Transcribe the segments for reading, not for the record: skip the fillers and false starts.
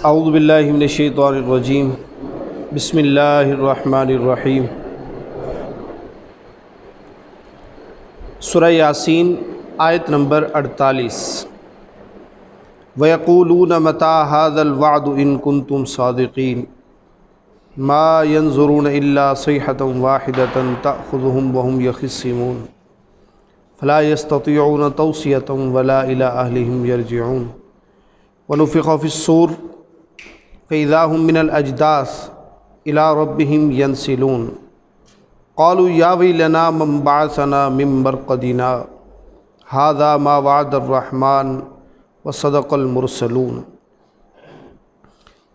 اعوذ باللہ من الشیطان الرجیم بسم اللہ الرحمن الرحیم۔ سورہ یاسین آیت نمبر 48۔ وَيَقُولُونَ مَتَىٰ هَٰذَا الْوَعْدُ إِن كُنتُمْ صَادِقِينَ مَا يَنظُرُونَ إِلَّا صَيْحَةً وَاحِدَةً تَأْخُذُهُمْ وَهُمْ يَخِصِّمُونَ فَلَا يَسْتَطِيعُونَ تَوْصِيَةً وَلَا إِلَىٰ أَهْلِهِمْ يَرْجِعُونَ وَنُفِخَ فِي الصُّورِ فَإِذَا هُمْ مِنَ الْأَجْدَاثِ إِلَىٰ رَبِّهِمْ يَنْسِلُونَ قَالُوا يَا وَيْلَنَا مَنْ بَعَثَنَا مِنْ مَرْقَدِنَا هَٰذَا مَا وَعَدَ الرَّحْمَٰنُ وَصَدَقَ الْمُرْسَلُونَ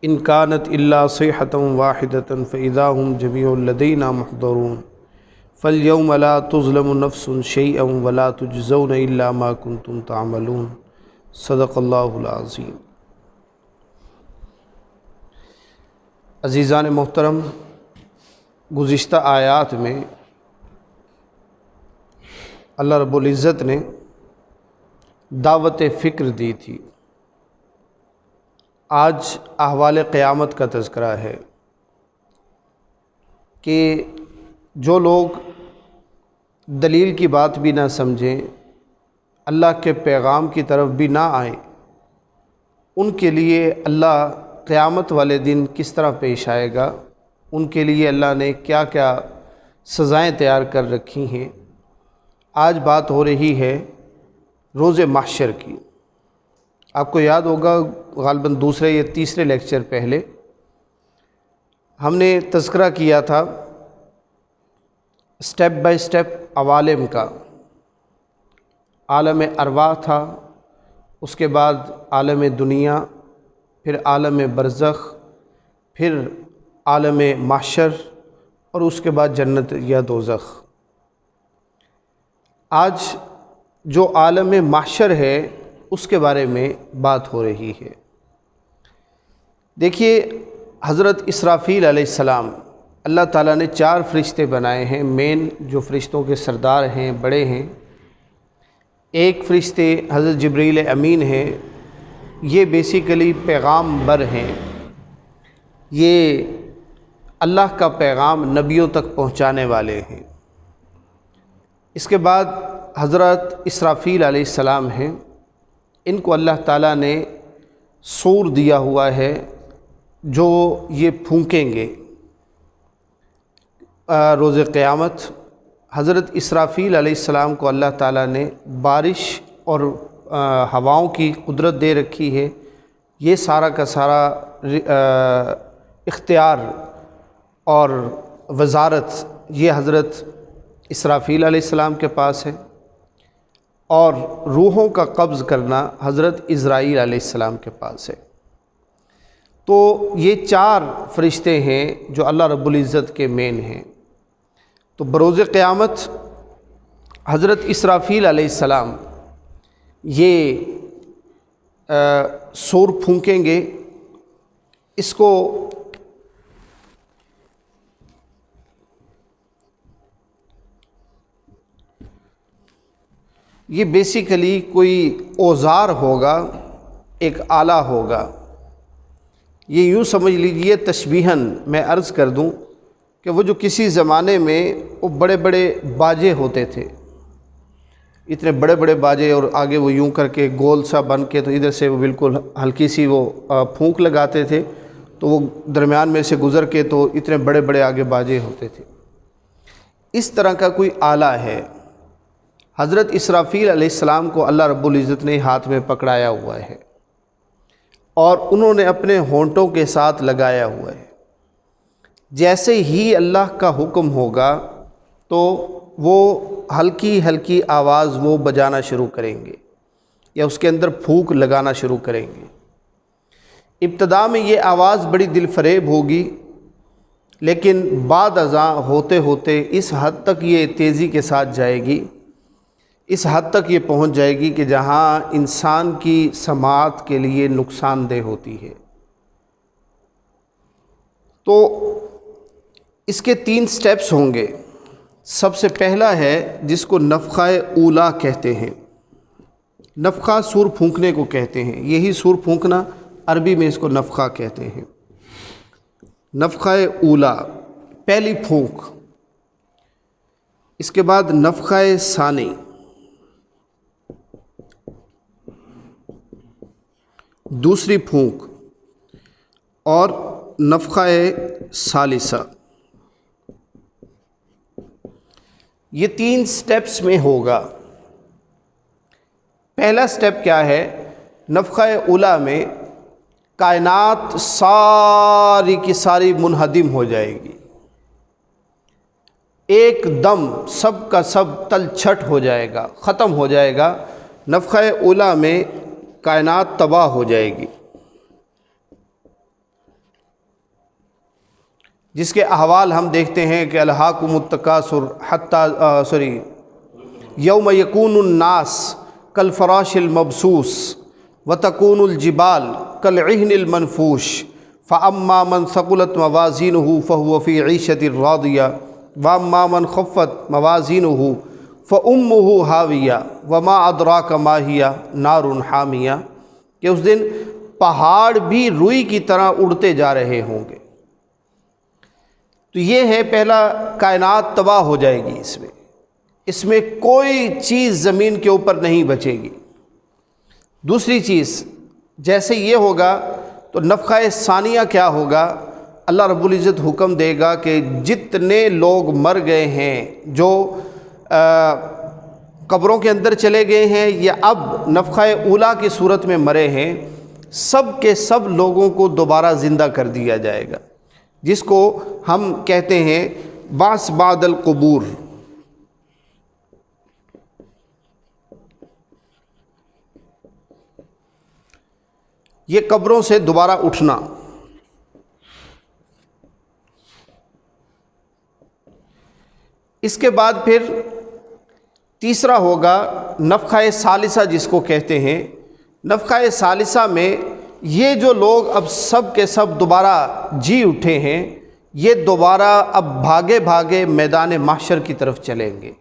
إِنْ كَانَتْ إِلَّا صَيْحَةً وَاحِدَةً فَإِذَا هُمْ جَمِيعٌ لَدَيْنَا مُحْضَرُونَ فَالْيَوْمَ لَا تُظْلَمُ نَفْسٌ شَيْئًا وَلَا تُجْزَوْنَ إِلَّا مَا كُنْتُمْ تَعْمَلُونَ صدق اللہ العظیم۔ عزیزان محترم، گزشتہ آیات میں اللہ رب العزت نے دعوت فکر دی تھی۔ آج احوال قیامت کا تذکرہ ہے کہ جو لوگ دلیل کی بات بھی نہ سمجھیں، اللہ کے پیغام کی طرف بھی نہ آئیں، ان کے لیے اللہ قیامت والے دن کس طرح پیش آئے گا، ان کے لیے اللہ نے کیا کیا سزائیں تیار کر رکھی ہیں۔ آج بات ہو رہی ہے روز محشر کی۔ آپ کو یاد ہوگا غالباً دوسرے یا تیسرے لیکچر پہلے ہم نے تذکرہ کیا تھا سٹیپ بائی سٹیپ عوالم کا۔ عالم ارواح تھا، اس کے بعد عالم دنیا، پھر عالم برزخ، پھر عالم محشر، اور اس کے بعد جنت یا دوزخ۔ آج جو عالم محشر ہے اس کے بارے میں بات ہو رہی ہے۔ دیکھیے، حضرت اسرافیل علیہ السلام، اللہ تعالیٰ نے 4 فرشتے بنائے ہیں، مین جو فرشتوں کے سردار ہیں، بڑے ہیں۔ ایک فرشتے حضرت جبریل امین ہیں، یہ بیسیکلی پیغام بر ہیں، یہ اللہ کا پیغام نبیوں تک پہنچانے والے ہیں۔ اس کے بعد حضرت اسرافیل علیہ السلام ہیں، ان کو اللہ تعالیٰ نے سور دیا ہوا ہے جو یہ پھونکیں گے روز قیامت۔ حضرت اسرافیل علیہ السلام کو اللہ تعالیٰ نے بارش اور ہواؤں کی قدرت دے رکھی ہے۔ یہ سارا کا سارا اختیار اور وزارت یہ حضرت اسرافیل علیہ السلام کے پاس ہے، اور روحوں کا قبض کرنا حضرت عزرائیل علیہ السلام کے پاس ہے۔ تو یہ 4 فرشتے ہیں جو اللہ رب العزت کے مین ہیں۔ تو بروز قیامت حضرت اسرافیل علیہ السلام یہ سور پھونکیں گے۔ اس کو یہ بیسیکلی کوئی اوزار ہوگا، ایک آلہ ہوگا۔ یہ یوں سمجھ لیجئے تشبیہاً میں عرض کر دوں کہ وہ جو کسی زمانے میں وہ بڑے بڑے باجے ہوتے تھے، اتنے بڑے بڑے باجے، اور آگے وہ یوں کر کے گول سا بن کے، تو ادھر سے وہ بالکل ہلکی سی وہ پھونک لگاتے تھے، تو وہ درمیان میں سے گزر کے تو اتنے بڑے بڑے آگے باجے ہوتے تھے۔ اس طرح کا کوئی آلہ ہے۔ حضرت اسرافیل علیہ السلام کو اللہ رب العزت نے ہاتھ میں پکڑایا ہوا ہے، اور انہوں نے اپنے ہونٹوں کے ساتھ لگایا ہوا ہے۔ جیسے ہی اللہ کا حکم ہوگا تو وہ ہلکی ہلکی آواز وہ بجانا شروع کریں گے، یا اس کے اندر پھونک لگانا شروع کریں گے۔ ابتدا میں یہ آواز بڑی دل فریب ہوگی، لیکن بعد ازاں ہوتے ہوتے اس حد تک یہ تیزی کے ساتھ جائے گی، اس حد تک یہ پہنچ جائے گی کہ جہاں انسان کی سماعت کے لیے نقصان دہ ہوتی ہے۔ تو اس کے 3 سٹیپس ہوں گے۔ سب سے پہلا ہے جس کو نفخہ اولا کہتے ہیں۔ نفخہ سور پھونکنے کو کہتے ہیں۔ یہی سور پھونکنا عربی میں اس کو نفخہ کہتے ہیں۔ نفخہ اولا پہلی پھونک، اس کے بعد نفخہ ثانی، دوسری پھونک، اور نفخہ ثالثہ۔ یہ 3 سٹیپس میں ہوگا۔ پہلا سٹیپ کیا ہے؟ نفخہ اولا میں کائنات ساری کی ساری منہدم ہو جائے گی، ایک دم سب کا سب تل چھٹ ہو جائے گا، ختم ہو جائے گا۔ نفخہ اولا میں کائنات تباہ ہو جائے گی، جس کے احوال ہم دیکھتے ہیں کہ الہاکم التکاثر حتی یوم یکون الناس کالفراش المبثوث وتکون الجبال کالعہن المنفوش فاما من ثقلت موازینہ فہو فی عیشۃ راضیہ واما من خفت موازینہ فامہ ہاویہ وما ادراک ما ہی نار حامیہ، کہ اس دن پہاڑ بھی روئی کی طرح اڑتے جا رہے ہوں گے۔ تو یہ ہے پہلا، کائنات تباہ ہو جائے گی، اس میں کوئی چیز زمین کے اوپر نہیں بچے گی۔ دوسری چیز، جیسے یہ ہوگا تو نفخہ ثانیہ کیا ہوگا؟ اللہ رب العزت حکم دے گا کہ جتنے لوگ مر گئے ہیں، جو قبروں کے اندر چلے گئے ہیں یا اب نفخہ اولا کی صورت میں مرے ہیں، سب کے سب لوگوں کو دوبارہ زندہ کر دیا جائے گا، جس کو ہم کہتے ہیں بعث بعد القبور۔ یہ قبروں سے دوبارہ اٹھنا۔ اس کے بعد پھر تیسرا ہوگا نفخہ ثالثہ، جس کو کہتے ہیں۔ نفخہ ثالثہ میں یہ جو لوگ اب سب کے سب دوبارہ جی اٹھے ہیں، یہ دوبارہ اب بھاگے بھاگے میدان محشر کی طرف چلیں گے،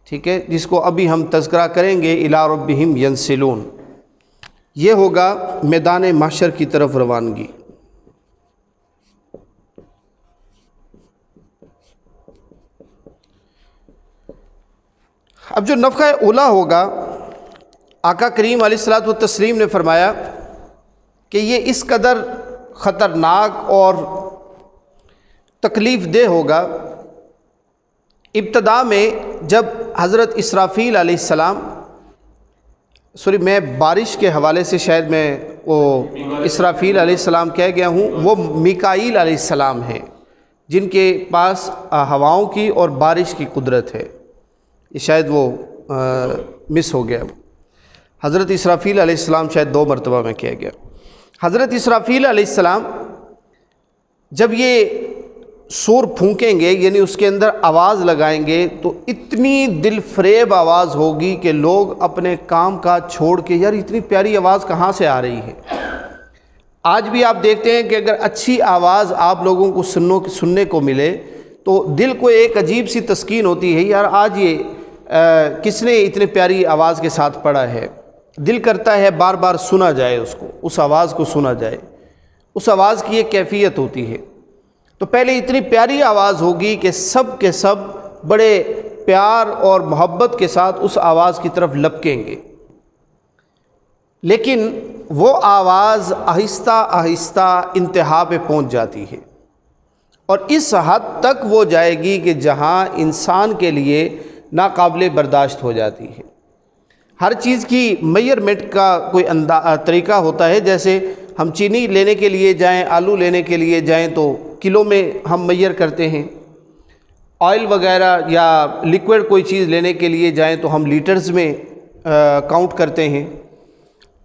ٹھیک ہے، جس کو ابھی ہم تذکرہ کریں گے، الی ربہم ینسلون۔ یہ ہوگا میدان محشر کی طرف روانگی۔ اب جو نفخہ اولا ہوگا، آقا کریم علیہ الصلوۃ والتسلیم نے فرمایا کہ یہ اس قدر خطرناک اور تکلیف دہ ہوگا۔ ابتدا میں جب حضرت اسرافیل علیہ السلام، میں بارش کے حوالے سے شاید میں وہ اسرافیل علیہ السلام کہہ گیا ہوں، وہ میکائیل علیہ السلام ہیں، جن کے پاس ہواؤں کی اور بارش کی قدرت ہے۔ یہ شاید وہ مس ہو گیا، حضرت اسرافیل علیہ السلام شاید 2 مرتبہ میں کہہ گیا۔ حضرت اسرافیل علیہ السلام جب یہ سور پھونکیں گے، یعنی اس کے اندر آواز لگائیں گے، تو اتنی دل فریب آواز ہوگی کہ لوگ اپنے کام کاج چھوڑ کے، یار اتنی پیاری آواز کہاں سے آ رہی ہے۔ آج بھی آپ دیکھتے ہیں کہ اگر اچھی آواز آپ لوگوں کو سننے کو ملے تو دل کو ایک عجیب سی تسکین ہوتی ہے، یار آج یہ کس نے اتنے پیاری آواز کے ساتھ پڑھا ہے۔ دل کرتا ہے بار بار سنا جائے، اس آواز کو سنا جائے۔ اس آواز کی ایک کیفیت ہوتی ہے۔ تو پہلے اتنی پیاری آواز ہوگی کہ سب کے سب بڑے پیار اور محبت کے ساتھ اس آواز کی طرف لپکیں گے، لیکن وہ آواز آہستہ آہستہ انتہا پہ پہنچ جاتی ہے، اور اس حد تک وہ جائے گی کہ جہاں انسان کے لیے ناقابل برداشت ہو جاتی ہے۔ ہر چیز کی میئرمنٹ کا کوئی طریقہ ہوتا ہے، جیسے ہم چینی لینے کے لیے جائیں، آلو لینے کے لیے جائیں تو کلو میں ہم میئر کرتے ہیں، آئل وغیرہ یا لیکوڈ کوئی چیز لینے کے لیے جائیں تو ہم لیٹرز میں کاؤنٹ کرتے ہیں،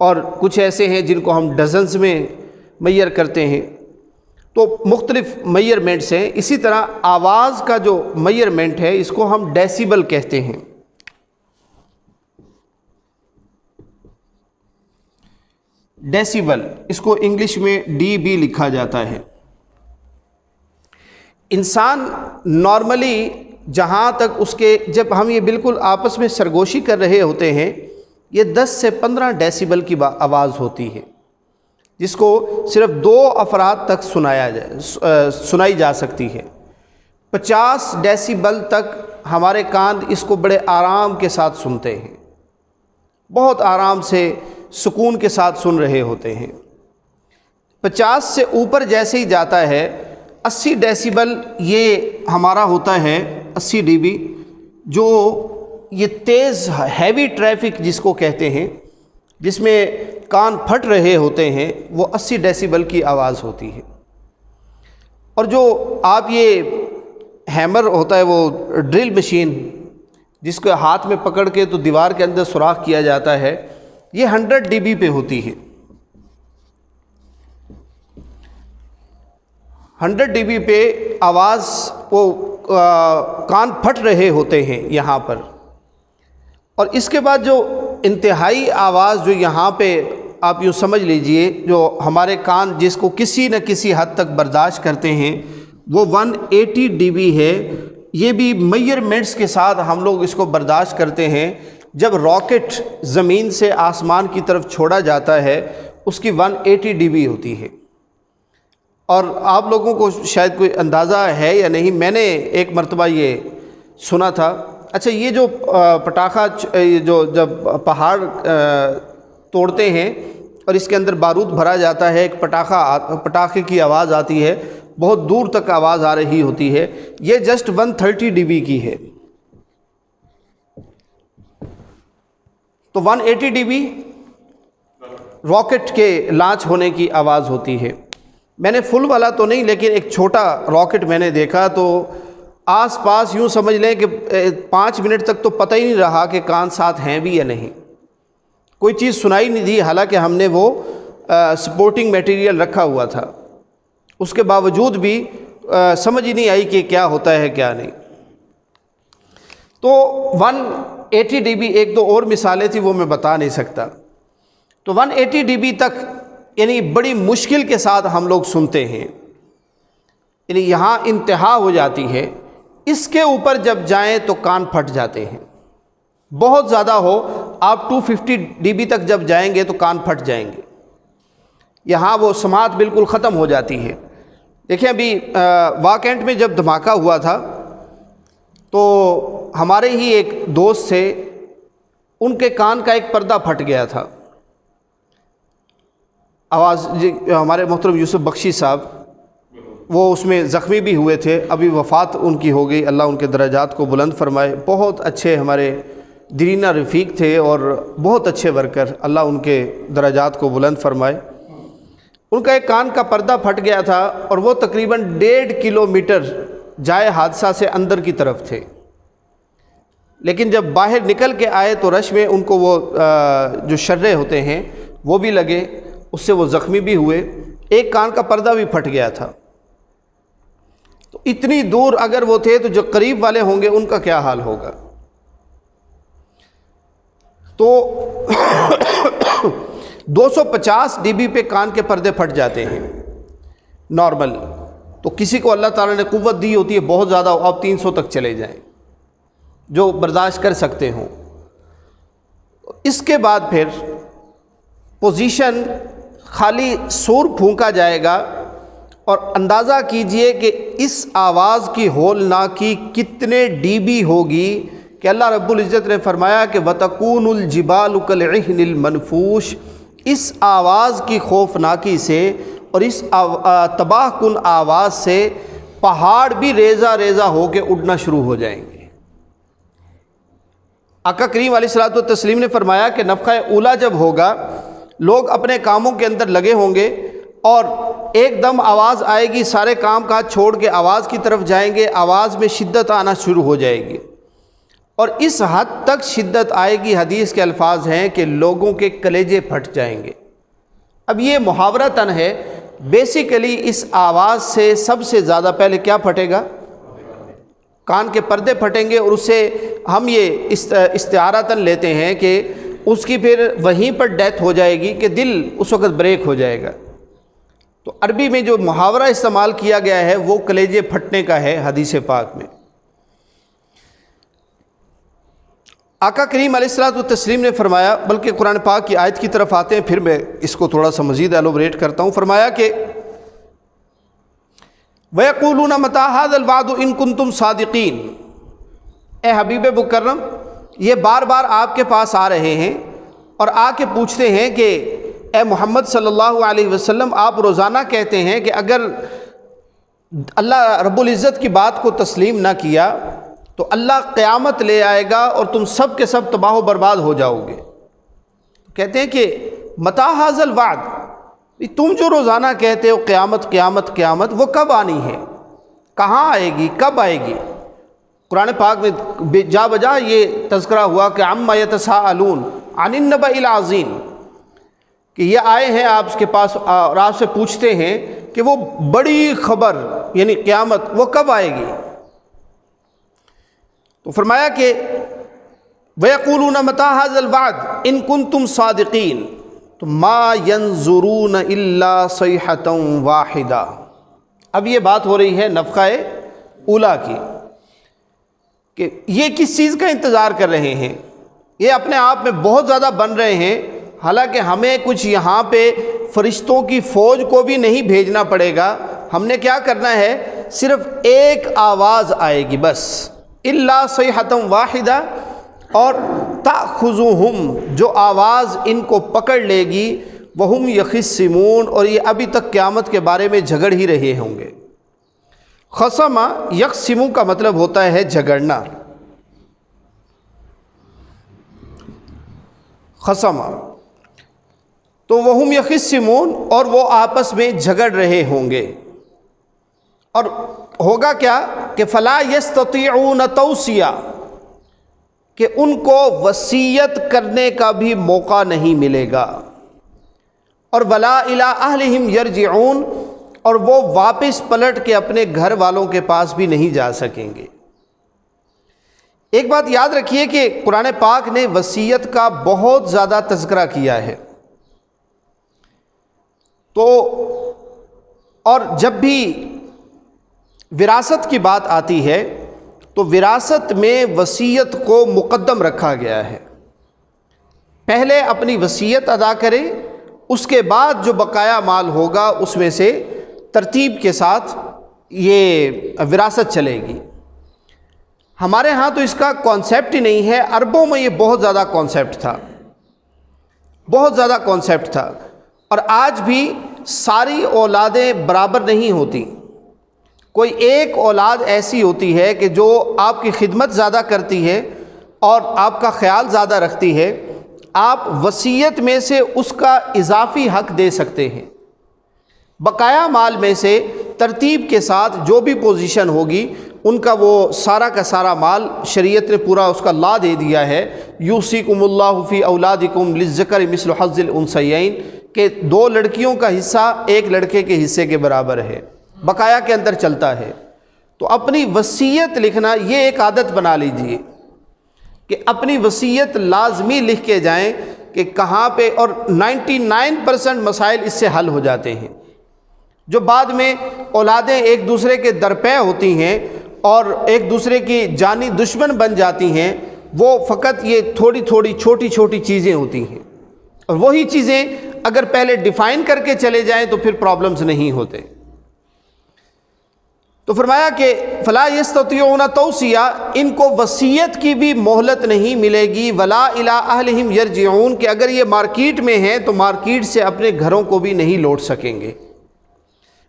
اور کچھ ایسے ہیں جن کو ہم ڈزنز میں میئر کرتے ہیں۔ تو مختلف میئرمنٹس ہیں۔ اسی طرح آواز کا جو میئرمنٹ ہے، اس کو ہم ڈیسیبل کہتے ہیں۔ ڈیسیبل، اس کو انگلش میں ڈی بی لکھا جاتا ہے۔ انسان نارملی جہاں تک اس کے، جب ہم یہ بالکل آپس میں سرگوشی کر رہے ہوتے ہیں، یہ 10 سے 15 ڈیسیبل کی آواز ہوتی ہے، جس کو صرف 2 افراد تک سنائی جا سکتی ہے۔ 50 ڈیسیبل تک ہمارے کان اس کو بڑے آرام کے ساتھ سنتے ہیں، بہت آرام سے سکون کے ساتھ سن رہے ہوتے ہیں۔ 50 سے اوپر جیسے ہی جاتا ہے 80 ڈیسیبل یہ ہمارا ہوتا ہے 80 ڈی بی، جو یہ تیز ہیوی ٹریفک جس کو کہتے ہیں، جس میں کان پھٹ رہے ہوتے ہیں، وہ 80 ڈیسیبل کی آواز ہوتی ہے۔ اور جو آپ یہ ہیمر ہوتا ہے، وہ ڈرل مشین جس کو ہاتھ میں پکڑ کے تو دیوار کے اندر سوراخ کیا جاتا ہے، یہ 100 ڈی بی پہ ہوتی ہے۔ 100 ڈی بی پہ آواز وہ کان پھٹ رہے ہوتے ہیں یہاں پر۔ اور اس کے بعد جو انتہائی آواز جو یہاں پہ آپ یوں سمجھ لیجئے جو ہمارے کان جس کو کسی نہ کسی حد تک برداشت کرتے ہیں، وہ 180 ڈی بی ہے۔ یہ بھی میجرمنٹس کے ساتھ ہم لوگ اس کو برداشت کرتے ہیں۔ جب راکٹ زمین سے آسمان کی طرف چھوڑا جاتا ہے اس کی 180 ڈی بی ہوتی ہے۔ اور آپ لوگوں کو شاید کوئی اندازہ ہے یا نہیں، میں نے ایک مرتبہ یہ سنا تھا، اچھا یہ جو پٹاخہ جو جب پہاڑ توڑتے ہیں اور اس کے اندر بارود بھرا جاتا ہے، ایک پٹاخے کی آواز آتی ہے، بہت دور تک آواز آ رہی ہوتی ہے، یہ جسٹ 130 ڈی بی کی ہے۔ تو 180 ڈی بی راکٹ کے لانچ ہونے کی آواز ہوتی ہے۔ میں نے فل والا تو نہیں، لیکن ایک چھوٹا راکٹ میں نے دیکھا، تو آس پاس یوں سمجھ لیں کہ 5 منٹ تک تو پتہ ہی نہیں رہا کہ کان ساتھ ہیں بھی یا نہیں، کوئی چیز سنائی نہیں دی، حالانکہ ہم نے وہ سپورٹنگ میٹیریل رکھا ہوا تھا، اس کے باوجود بھی سمجھ ہی نہیں آئی کہ کیا ہوتا ہے کیا نہیں۔ تو 180 ڈی بی ایک دو اور مثالیں تھیں، وہ میں بتا نہیں سکتا۔ تو 180 ڈی بی تک یعنی بڑی مشکل کے ساتھ ہم لوگ سنتے ہیں، یعنی یہاں انتہا ہو جاتی ہے۔ اس کے اوپر جب جائیں تو کان پھٹ جاتے ہیں، بہت زیادہ ہو آپ 250 ڈی بی تک جب جائیں گے تو کان پھٹ جائیں گے، یہاں وہ سماعت بالکل ختم ہو جاتی ہے۔ دیکھیں ابھی واکینٹ میں جب دھماکہ ہوا تھا تو ہمارے ہی ایک دوست سے ان کے کان کا ایک پردہ پھٹ گیا تھا، آواز ہمارے محترم یوسف بخشی صاحب وہ اس میں زخمی بھی ہوئے تھے، ابھی وفات ان کی ہو گئی، اللہ ان کے درجات کو بلند فرمائے۔ بہت اچھے ہمارے دیرینہ رفیق تھے اور بہت اچھے ورکر، اللہ ان کے درجات کو بلند فرمائے۔ ان کا ایک کان کا پردہ پھٹ گیا تھا اور وہ تقریباً 1.5 کلومیٹر جائے حادثہ سے اندر کی طرف تھے، لیکن جب باہر نکل کے آئے تو رش میں ان کو وہ جو شرے ہوتے ہیں وہ بھی لگے، اس سے وہ زخمی بھی ہوئے، ایک کان کا پردہ بھی پھٹ گیا تھا۔ تو اتنی دور اگر وہ تھے تو جو قریب والے ہوں گے ان کا کیا حال ہوگا۔ تو 250 ڈی بی پہ کان کے پردے پھٹ جاتے ہیں نارمل، تو کسی کو اللہ تعالیٰ نے قوت دی ہوتی ہے بہت زیادہ، آپ 300 تک چلے جائیں جو برداشت کر سکتے ہوں۔ اس کے بعد پھر پوزیشن خالی سور پھونکا جائے گا، اور اندازہ کیجئے کہ اس آواز کی ہولناکی کتنے ڈی بی ہوگی کہ اللہ رب العزت نے فرمایا کہ وَتَكُونُ الْجِبَالُ كَالْعِهْنِ الْمَنْفُوشِ، اس آواز کی خوفناکی سے اور اس تباہ کن آواز سے پہاڑ بھی ریزہ ریزہ ہو کے اڑنا شروع ہو جائیں گے۔ آقا کریم علیہ الصلوۃ والتسلیم نے فرمایا کہ نفخہ اولیٰ جب ہوگا، لوگ اپنے کاموں کے اندر لگے ہوں گے اور ایک دم آواز آئے گی، سارے کام کاج چھوڑ کے آواز کی طرف جائیں گے، آواز میں شدت آنا شروع ہو جائے گی، اور اس حد تک شدت آئے گی، حدیث کے الفاظ ہیں کہ لوگوں کے کلیجے پھٹ جائیں گے۔ اب یہ محاورتاً ہے، بیسیکلی اس آواز سے سب سے زیادہ پہلے کیا پھٹے گا؟ کان کے پردے پھٹیں گے، اور اس سے ہم یہ استعارتاً لیتے ہیں کہ اس کی پھر وہیں پر ڈیتھ ہو جائے گی کہ دل اس وقت بریک ہو جائے گا۔ تو عربی میں جو محاورہ استعمال کیا گیا ہے وہ کلیجے پھٹنے کا ہے حدیث پاک میں۔ آقا کریم علیہ الصلوۃ والتسلیم نے فرمایا، بلکہ قرآن پاک کی آیت کی طرف آتے ہیں، پھر میں اس کو تھوڑا سا مزید ایلوبریٹ کرتا ہوں۔ فرمایا کہ وَيَقُولُونَ مَتَىٰ هَٰذَا الْوَعْدُ إِن كُنتُمْ صَادِقِينَ، اے حبیب مکرم، یہ بار بار آپ کے پاس آ رہے ہیں اور آ کے پوچھتے ہیں کہ اے محمد صلی اللہ علیہ وسلم، آپ روزانہ کہتے ہیں کہ اگر اللہ رب العزت کی بات کو تسلیم نہ کیا تو اللہ قیامت لے آئے گا اور تم سب کے سب تباہ و برباد ہو جاؤ گے۔ کہتے ہیں کہ متى هذا الوعد، تم جو روزانہ کہتے ہو قیامت قیامت قیامت، وہ کب آنی ہے، کہاں آئے گی، کب آئے گی؟ قرآن پاک میں جا بجا یہ تذکرہ ہوا کہ عما یتساءلون عن النبأ العظیم، کہ یہ آئے ہیں آپ کے پاس اور آپ سے پوچھتے ہیں کہ وہ بڑی خبر یعنی قیامت وہ کب آئے گی؟ تو فرمایا کہ وَيَقُولُونَ مَتَىٰ هَٰذَا الْوَعْدُ إِن كُنتُمْ صَادِقِينَ تو مَا يَنظُرُونَ إِلَّا صَيْحَةً وَاحِدَةً۔ اب یہ بات ہو رہی ہے نفخہ اولا کی، کہ یہ کس چیز کا انتظار کر رہے ہیں؟ یہ اپنے آپ میں بہت زیادہ بن رہے ہیں، حالانکہ ہمیں کچھ یہاں پہ فرشتوں کی فوج کو بھی نہیں بھیجنا پڑے گا، ہم نے کیا کرنا ہے، صرف ایک آواز آئے گی بس، الا صیحۃ واحدہ، اور تأخذہم، جو آواز ان کو پکڑ لے گی، وہم یخصمون، اور یہ ابھی تک قیامت کے بارے میں جھگڑ ہی رہے ہوں گے۔ خصم یقسم کا مطلب ہوتا ہے جھگڑنا، خصم، تو وہم یخصمون، اور وہ آپس میں جھگڑ رہے ہوں گے، اور ہوگا کیا کہ فلا یستطیعون توصیہ، کہ ان کو وصیت کرنے کا بھی موقع نہیں ملے گا، اور ولا الی اہلہم یرجعون، اور وہ واپس پلٹ کے اپنے گھر والوں کے پاس بھی نہیں جا سکیں گے۔ ایک بات یاد رکھیے کہ قرآن پاک نے وصیت کا بہت زیادہ تذکرہ کیا ہے، تو اور جب بھی وراثت کی بات آتی ہے تو وراثت میں وصیت کو مقدم رکھا گیا ہے، پہلے اپنی وصیت ادا کرے، اس کے بعد جو بقایا مال ہوگا اس میں سے ترتیب کے ساتھ یہ وراثت چلے گی۔ ہمارے ہاں تو اس کا کانسیپٹ ہی نہیں ہے، عربوں میں یہ بہت زیادہ کانسیپٹ تھا، بہت زیادہ کانسیپٹ تھا، اور آج بھی ساری اولادیں برابر نہیں ہوتی، کوئی ایک اولاد ایسی ہوتی ہے کہ جو آپ کی خدمت زیادہ کرتی ہے اور آپ کا خیال زیادہ رکھتی ہے، آپ وصیت میں سے اس کا اضافی حق دے سکتے ہیں، بقایا مال میں سے ترتیب کے ساتھ جو بھی پوزیشن ہوگی ان کا وہ سارا کا سارا مال شریعت نے پورا اس کا لا دے دیا ہے۔ یوصیکم اللہ فی اولادکم للذکر مثل حظ الانثیین، کہ 2 لڑکیوں کا حصہ ایک لڑکے کے حصے کے برابر ہے، بقایا کے اندر چلتا ہے۔ تو اپنی وصیت لکھنا یہ ایک عادت بنا لیجئے کہ اپنی وصیت لازمی لکھ کے جائیں کہ کہاں پہ، اور 99% مسائل اس سے حل ہو جاتے ہیں۔ جو بعد میں اولادیں ایک دوسرے کے درپے ہوتی ہیں اور ایک دوسرے کی جانی دشمن بن جاتی ہیں، وہ فقط یہ تھوڑی تھوڑی چھوٹی چھوٹی چیزیں ہوتی ہیں، اور وہی چیزیں اگر پہلے ڈیفائن کر کے چلے جائیں تو پھر پرابلمز نہیں ہوتے۔ تو فرمایا کہ فلا یستطیعون توصیہ، ان کو وصیت کی بھی مہلت نہیں ملے گی، ولا الی اہلہم یرجعون، کہ اگر یہ مارکیٹ میں ہیں تو مارکیٹ سے اپنے گھروں کو بھی نہیں لوٹ سکیں گے،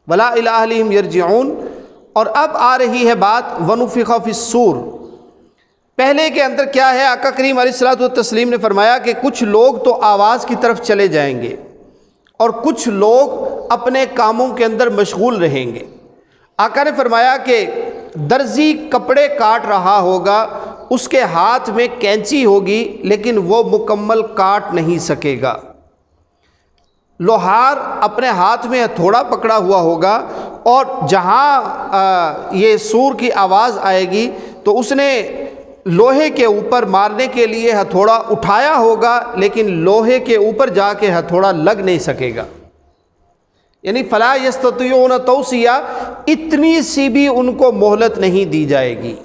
ولا الی اہلہم یرجعون۔ اور اب آ رہی ہے بات ونفخ فی الصور، پہلے کے اندر کیا ہے، آقا کریم علیہ الصلوۃ والتسلیم نے فرمایا کہ کچھ لوگ تو آواز کی طرف چلے جائیں گے اور کچھ لوگ اپنے کاموں کے اندر مشغول رہیں گے۔ آقا نے فرمایا کہ درزی کپڑے کاٹ رہا ہوگا، اس کے ہاتھ میں کینچی ہوگی لیکن وہ مکمل کاٹ نہیں سکے گا، لوہار اپنے ہاتھ میں ہتھوڑا پکڑا ہوا ہوگا، اور جہاں یہ سور کی آواز آئے گی تو اس نے لوہے کے اوپر مارنے کے لیے ہتھوڑا اٹھایا ہوگا لیکن لوہے کے اوپر جا کے ہتھوڑا لگ نہیں سکے گا، یعنی فلا یستطیعون توصیہ، اتنی سی بھی ان کو مہلت نہیں دی جائے گی۔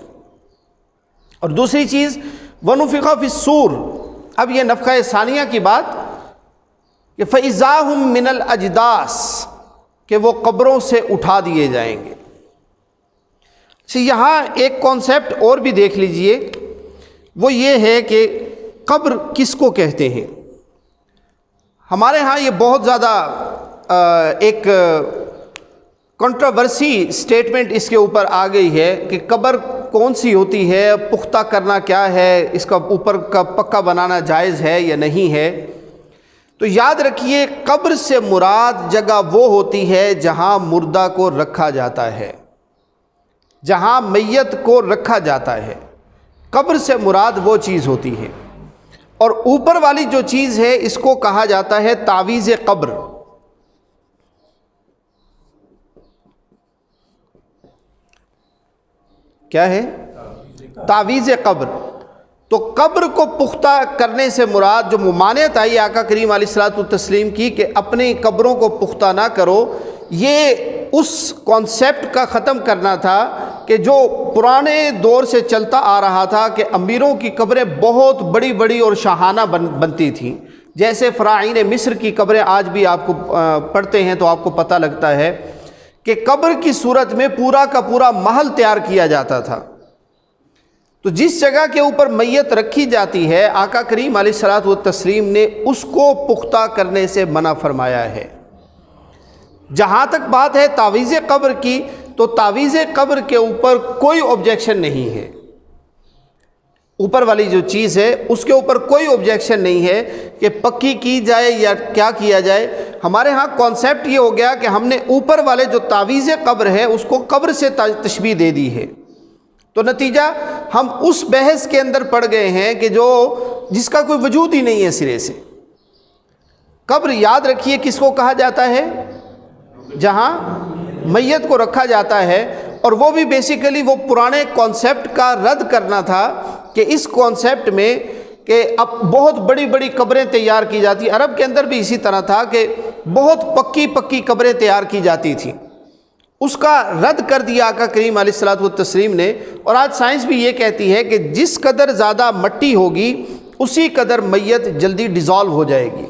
اور دوسری چیز وَنُفِخَ فِي الصُّورِ، اب یہ نفخہ ثانیہ کی بات کہ فَإِذَا هُم مِّنَ الْأَجْدَاثِ، کہ وہ قبروں سے اٹھا دیے جائیں گے۔ یہاں ایک کانسیپٹ اور بھی دیکھ لیجئے، وہ یہ ہے کہ قبر کس کو کہتے ہیں۔ ہمارے ہاں یہ بہت زیادہ ایک کنٹروورسی سٹیٹمنٹ اس کے اوپر آ گئی ہے کہ قبر کون سی ہوتی ہے، پختہ کرنا کیا ہے، اس کا اوپر کا پکا بنانا جائز ہے یا نہیں ہے۔ تو یاد رکھیے، قبر سے مراد جگہ وہ ہوتی ہے جہاں مردہ کو رکھا جاتا ہے، جہاں میت کو رکھا جاتا ہے، قبر سے مراد وہ چیز ہوتی ہے۔ اور اوپر والی جو چیز ہے اس کو کہا جاتا ہے تعویذ قبر۔ کیا ہے؟ تعویذ قبر۔ تو قبر کو پختہ کرنے سے مراد جو ممانعت آئی آقا کریم علیہ الصلوۃ والتسلیم کی کہ اپنی قبروں کو پختہ نہ کرو، یہ اس کانسیپٹ کا ختم کرنا تھا کہ جو پرانے دور سے چلتا آ رہا تھا کہ امیروں کی قبریں بہت بڑی بڑی اور شاہانہ بنتی تھیں، جیسے فراعین مصر کی قبریں آج بھی آپ کو پڑھتے ہیں تو آپ کو پتہ لگتا ہے کہ قبر کی صورت میں پورا کا پورا محل تیار کیا جاتا تھا۔ تو جس جگہ کے اوپر میت رکھی جاتی ہے، آقا کریم علیہ الصلوۃ والتسلیم نے اس کو پختہ کرنے سے منع فرمایا ہے۔ جہاں تک بات ہے تعویذ قبر کی، تو تعویذ قبر کے اوپر کوئی آبجیکشن نہیں ہے، اوپر والی جو چیز ہے اس کے اوپر کوئی آبجیکشن نہیں ہے کہ پکی کی جائے یا کیا کیا جائے۔ ہمارے ہاں کانسیپٹ یہ ہو گیا کہ ہم نے اوپر والے جو تعویذ قبر ہے اس کو قبر سے تشبیہ دے دی ہے، تو نتیجہ ہم اس بحث کے اندر پڑ گئے ہیں کہ جس کا کوئی وجود ہی نہیں ہے سرے سے۔ قبر یاد رکھیے کس کو کہا جاتا ہے؟ جہاں میت کو رکھا جاتا ہے، اور وہ بھی بیسیکلی وہ پرانے کانسیپٹ کا رد کرنا تھا کہ اس کانسیپٹ میں کہ اب بہت بڑی بڑی قبریں تیار کی جاتی، عرب کے اندر بھی اسی طرح تھا کہ بہت پکی قبریں تیار کی جاتی تھیں، اس کا رد کر دیا آقا کریم علیہ الصلوۃ والتسلیم نے۔ اور آج سائنس بھی یہ کہتی ہے کہ جس قدر زیادہ مٹی ہوگی اسی قدر میت جلدی ڈیزالو ہو جائے گی۔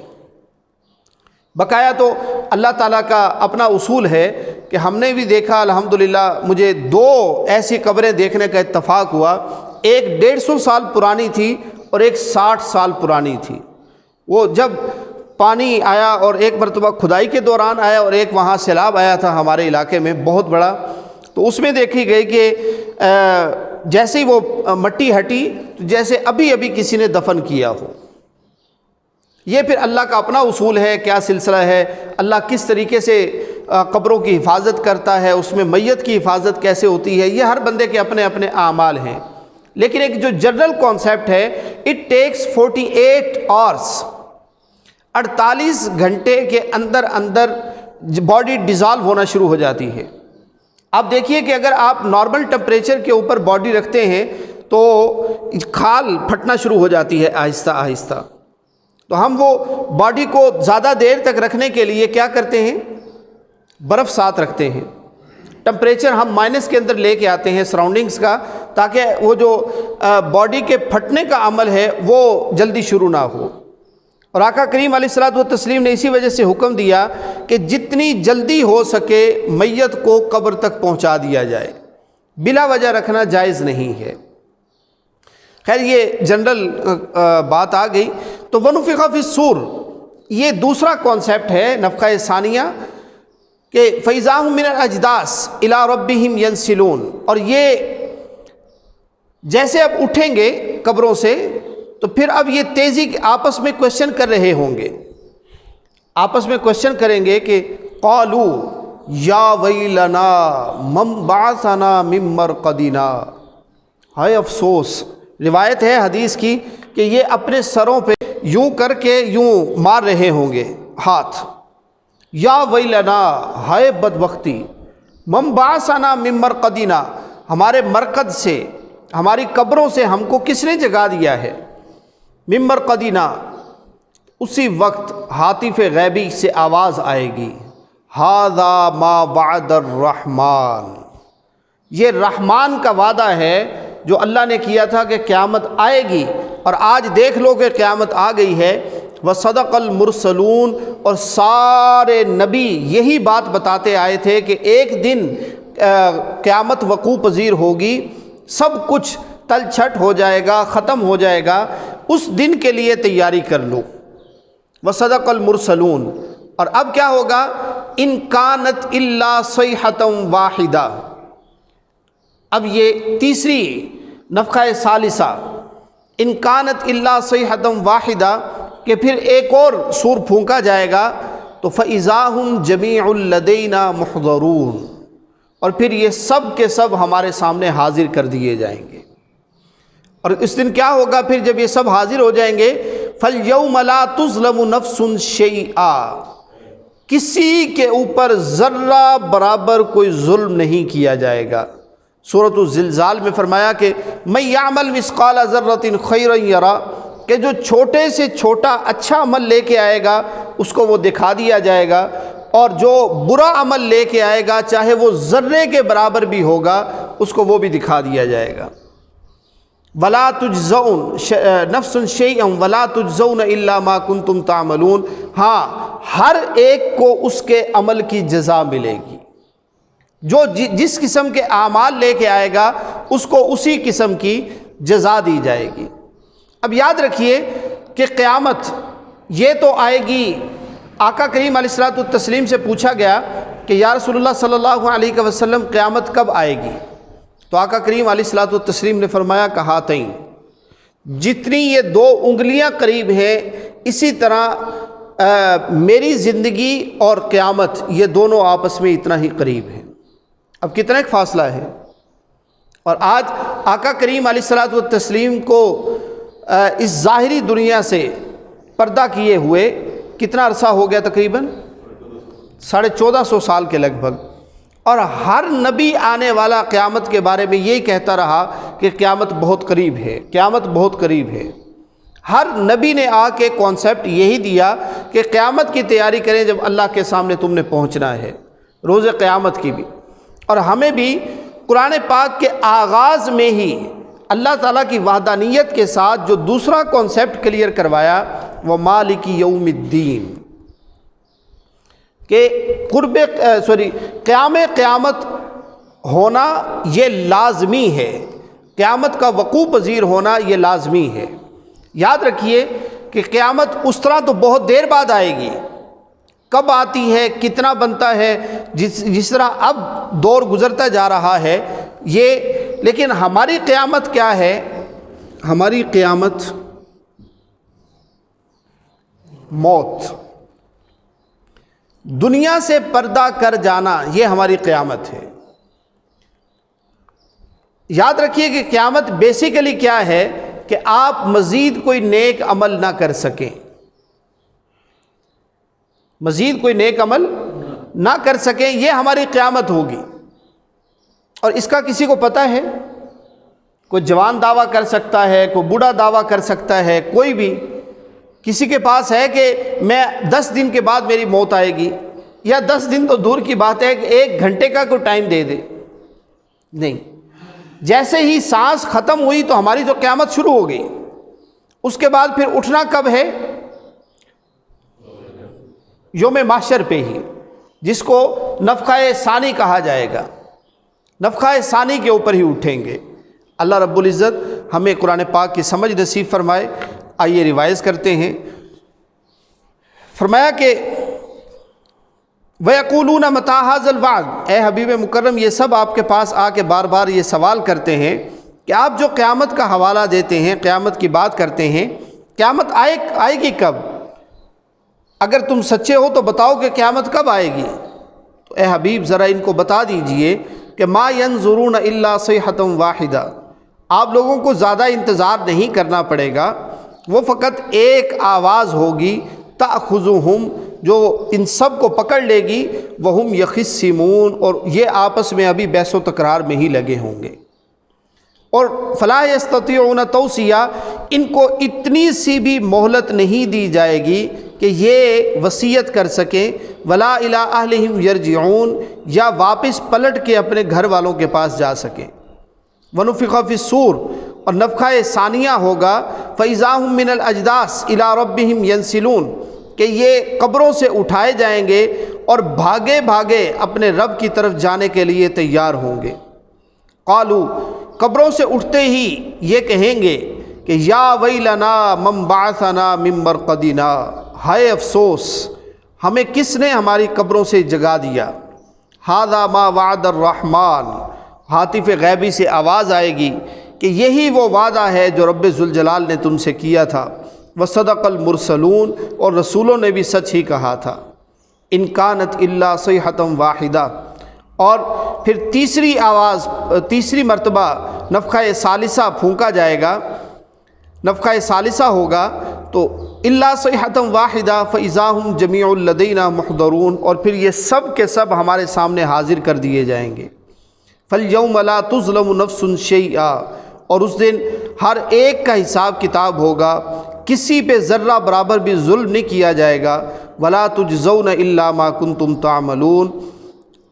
بقایا تو اللہ تعالیٰ کا اپنا اصول ہے کہ ہم نے بھی دیکھا، الحمدللہ مجھے 2 ایسی قبریں دیکھنے کا اتفاق ہوا، ایک 150 سال پرانی تھی اور ایک 60 سال پرانی تھی۔ وہ جب پانی آیا اور ایک مرتبہ کھدائی کے دوران آیا اور ایک وہاں سیلاب آیا تھا ہمارے علاقے میں بہت بڑا، تو اس میں دیکھی گئی کہ جیسے ہی وہ مٹی ہٹی تو جیسے ابھی کسی نے دفن کیا ہو۔ یہ پھر اللہ کا اپنا اصول ہے، کیا سلسلہ ہے، اللہ کس طریقے سے قبروں کی حفاظت کرتا ہے، اس میں میت کی حفاظت کیسے ہوتی ہے، یہ ہر بندے کے اپنے اپنے اعمال ہیں۔ لیکن ایک جو جنرل کانسیپٹ ہے، اٹ ٹیکس 48 آورس، 48 گھنٹے کے اندر باڈی ڈیزالو ہونا شروع ہو جاتی ہے۔ آپ دیکھیے کہ اگر آپ نارمل ٹمپریچر کے اوپر باڈی رکھتے ہیں تو کھال پھٹنا شروع ہو جاتی ہے آہستہ آہستہ۔ تو ہم وہ باڈی کو زیادہ دیر تک رکھنے کے لیے کیا کرتے ہیں؟ برف ساتھ رکھتے ہیں، ٹمپریچر ہم مائنس کے اندر لے کے آتے ہیں سراؤنڈنگز کا، تاکہ وہ جو باڈی کے پھٹنے کا عمل ہے وہ جلدی شروع نہ ہو۔ اور آقا کریم علیہ الصلوۃ والتسلیم نے اسی وجہ سے حکم دیا کہ جتنی جلدی ہو سکے میت کو قبر تک پہنچا دیا جائے، بلا وجہ رکھنا جائز نہیں ہے۔ خیر یہ جنرل بات آ گئی۔ تو وَنُفِخَ فِي الصُّورِ، یہ دوسرا کانسیپٹ ہے نفخہ ثانیہ کہ فَإِذَا هُم مِّنَ الْأَجْدَاثِ إِلَىٰ رَبِّهِمْ يَنْسِلُونَ، اور یہ جیسے اب اٹھیں گے قبروں سے تو پھر اب یہ تیزی آپس میں کوشچن کر رہے ہوں گے، آپس میں کوشچن کریں گے کہ قَالُوا يَا وَيْلَنَا مَنْ بَعَثَنَا مِن مَّرْقَدِنَا، ہائے افسوس۔ روایت ہے حدیث کی کہ یہ اپنے سروں پہ یوں کر کے یوں مار رہے ہوں گے ہاتھ، یا ویلنا، ہائے بدبختی، من بعثنا من مرقدنا، ہمارے مرقد سے، ہماری قبروں سے ہم کو کس نے جگا دیا ہے، من مرقدنا۔ اسی وقت ہاتف غیبی سے آواز آئے گی، ھذا ما وعد الرحمن، یہ رحمان کا وعدہ ہے جو اللہ نے کیا تھا کہ قیامت آئے گی اور آج دیکھ لو کہ قیامت آ گئی ہے۔ وصدق المرسلون، اور سارے نبی یہی بات بتاتے آئے تھے کہ ایک دن قیامت وقوع پذیر ہوگی، سب کچھ تل چھٹ ہو جائے گا، ختم ہو جائے گا، اس دن کے لیے تیاری کر لو۔ وصدق المرسلون، اور اب کیا ہوگا؟ ان کانت الا صیحۃ واحدہ، اب یہ تیسری نفخہ ثالثہ، ان کانت الا صیحۃ واحدہ، کہ پھر ایک اور سور پھونکا جائے گا تو فاذا ہم جمیع لدینا محضرون، اور پھر یہ سب کے سب ہمارے سامنے حاضر کر دیے جائیں گے۔ اور اس دن کیا ہوگا پھر جب یہ سب حاضر ہو جائیں گے؟ فَالْيَوْمَ لَا تُظْلَمُ نَفْسٌ شَيْئًا، کسی کے اوپر ذرہ برابر کوئی ظلم نہیں کیا جائے گا۔ سورۃ الزلزال میں فرمایا کہ مَن يَعْمَلْ مِثْقَالَ ذَرَّةٍ خَيْرًا يَرَهُ، کہ جو چھوٹے سے چھوٹا اچھا عمل لے کے آئے گا اس کو وہ دکھا دیا جائے گا، اور جو برا عمل لے کے آئے گا چاہے وہ ذرے کے برابر بھی ہوگا اس کو وہ بھی دکھا دیا جائے گا۔ وَلَا تُجْزَوْنَ نَفْسٌ شَيْئًا وَلَا تُجْزَوْنَ إِلَّا مَا كُنْتُمْ تَعْمَلُونَ، ہاں ہر ایک کو اس کے عمل کی جزا ملے گی، جو جس قسم کے اعمال لے کے آئے گا اس کو اسی قسم کی جزا دی جائے گی۔ اب یاد رکھیے کہ قیامت یہ تو آئے گی۔ آقا کریم علیہ الصلوۃ والتسلیم سے پوچھا گیا کہ یا رسول اللہ صلی اللہ علیہ وسلم قیامت کب آئے گی؟ تو آقا کریم علیہ الصلوۃ والتسلیم نے فرمایا کہ ہاتین، جتنی یہ دو انگلیاں قریب ہیں اسی طرح میری زندگی اور قیامت یہ دونوں آپس میں اتنا ہی قریب ہیں۔ اب کتنا ایک فاصلہ ہے، اور آج آقا کریم علیہ الصلوۃ والتسلیم کو اس ظاہری دنیا سے پردہ کیے ہوئے کتنا عرصہ ہو گیا؟ تقریباً 1450 سال کے لگ بھگ، اور ہر نبی آنے والا قیامت کے بارے میں یہی کہتا رہا کہ قیامت بہت قریب ہے، قیامت بہت قریب ہے۔ ہر نبی نے آ کے کانسیپٹ یہی دیا کہ قیامت کی تیاری کریں جب اللہ کے سامنے تم نے پہنچنا ہے، روز قیامت کی بھی۔ اور ہمیں بھی قرآن پاک کے آغاز میں ہی اللہ تعالیٰ کی وحدانیت کے ساتھ جو دوسرا کانسیپٹ کلیئر کروایا وہ مالک یوم الدین، کہ قیامت ہونا یہ لازمی ہے، قیامت کا وقوع پذیر ہونا یہ لازمی ہے۔ یاد رکھیے کہ قیامت اس طرح تو بہت دیر بعد آئے گی، کب آتی ہے، کتنا بنتا ہے، جس طرح اب دور گزرتا جا رہا ہے یہ، لیکن ہماری قیامت کیا ہے؟ ہماری قیامت موت، دنیا سے پردہ کر جانا، یہ ہماری قیامت ہے۔ یاد رکھیے کہ قیامت بیسیکلی کیا ہے کہ آپ مزید کوئی نیک عمل نہ کر سکیں، مزید کوئی نیک عمل نہ کر سکیں، یہ ہماری قیامت ہوگی۔ اور اس کا کسی کو پتہ ہے؟ کوئی جوان دعویٰ کر سکتا ہے، کوئی بوڑھا دعویٰ کر سکتا ہے، کوئی بھی کسی کے پاس ہے کہ میں 10 دن کے بعد میری موت آئے گی، یا 10 دن تو دور کی بات ہے کہ 1 گھنٹے کا کوئی ٹائم دے دے؟ نہیں، جیسے ہی سانس ختم ہوئی تو ہماری تو قیامت شروع ہو گئی۔ اس کے بعد پھر اٹھنا کب ہے؟ یوم محشر پہ ہی، جس کو نفخہ ثانی کہا جائے گا۔ نفخہ ثانی کے اوپر ہی اٹھیں گے۔ اللہ رب العزت ہمیں قرآن پاک کی سمجھ نصیب فرمائے۔ آئیے ریوائز کرتے ہیں۔ فرمایا کہ وَيَقُولُونَ مَتَىٰ هَٰذَا الْوَعْدُ، اے حبیب مکرم یہ سب آپ کے پاس آ کے بار بار یہ سوال کرتے ہیں کہ آپ جو قیامت کا حوالہ دیتے ہیں، قیامت کی بات کرتے ہیں، قیامت آئے گی کب؟ اگر تم سچے ہو تو بتاؤ کہ قیامت کب آئے گی؟ تو اے حبیب ذرا ان کو بتا دیجئے کہ ما ينظرون الا صیحۃ واحدہ، آپ لوگوں کو زیادہ انتظار نہیں کرنا پڑے گا، وہ فقط ایک آواز ہوگی، تأخذہم، جو ان سب کو پکڑ لے گی، وہم یخصمون، اور یہ آپس میں ابھی بحث و تکرار میں ہی لگے ہوں گے۔ اور فلا یستطیعون توصیہ، ان کو اتنی سی بھی مہلت نہیں دی جائے گی کہ یہ وصیت کر سکیں، ولا الی اہلہم یرجعون، یا واپس پلٹ کے اپنے گھر والوں کے پاس جا سکیں۔ ونفخ فی الصور، اور نفخہ ثانیہ ہوگا فَإِذَا هُم مِّنَ الْأَجْدَاثِ إِلَىٰ رَبِّهِمْ يَنْسِلُونَ کہ یہ قبروں سے اٹھائے جائیں گے اور بھاگے بھاگے اپنے رب کی طرف جانے کے لیے تیار ہوں گے۔ قالوا قبروں سے اٹھتے ہی یہ کہیں گے کہ یا ویلنا من بعثنا من مرقدنا، ہائے افسوس ہمیں کس نے ہماری قبروں سے جگا دیا۔ ھذا ما وعد الرحمن، ہاتف غیبی سے آواز آئے گی کہ یہی وہ وعدہ ہے جو رب ذوالجلال نے تم سے کیا تھا، وصدق المرسلون، اور رسولوں نے بھی سچ ہی کہا تھا۔ ان کانت الا صیحۃ واحدہ، اور پھر تیسری مرتبہ نفخہ ثالثہ پھونکا جائے گا، نفخہ ثالثہ ہوگا تو الا صیحۃ واحدہ فاذا هم جمیع لدینا محضرون، اور پھر یہ سب کے سب ہمارے سامنے حاضر کر دیے جائیں گے۔ فالیوم لا تظلم نفس شیئا، اور اس دن ہر ایک کا حساب کتاب ہوگا، کسی پہ ذرہ برابر بھی ظلم نہیں کیا جائے گا۔ ولا تجزون الا ما کنتم تعملون،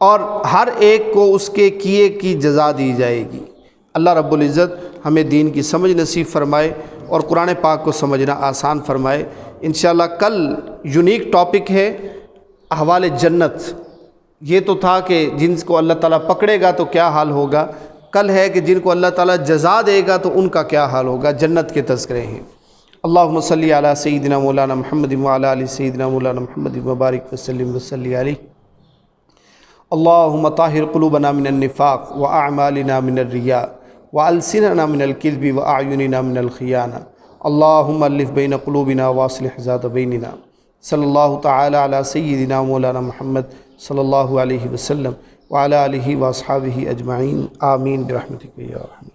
اور ہر ایک کو اس کے کیے کی جزا دی جائے گی۔ اللہ رب العزت ہمیں دین کی سمجھ نصیب فرمائے اور قرآن پاک کو سمجھنا آسان فرمائے۔ انشاءاللہ کل یونیک ٹاپک ہے احوال جنت۔ یہ تو تھا کہ جن کو اللہ تعالیٰ پکڑے گا تو کیا حال ہوگا، کل ہے کہ جن کو اللہ تعالیٰ جزا دے گا تو ان کا کیا حال ہوگا، جنت کے تذکرے ہیں۔ اللہم صلی علی سیدنا مولانا محمد وعلی آل سیدنا مولانا محمد وبارک وسلم وصلی علیہ۔ اللہم طہر قلوبنا من النفاق واعمالنا من الریاء والسننا من الکذب واعیننا من الخیانہ، اللہم الف بین قلوبنا واصلح ذات بیننا۔ صلی اللہ تعالی علی سیدنا مولانا محمد صلی اللہ علیہ وسلم وعلی آلہ واصحابہ اجمعین، آمین برحمتک یا ارحم۔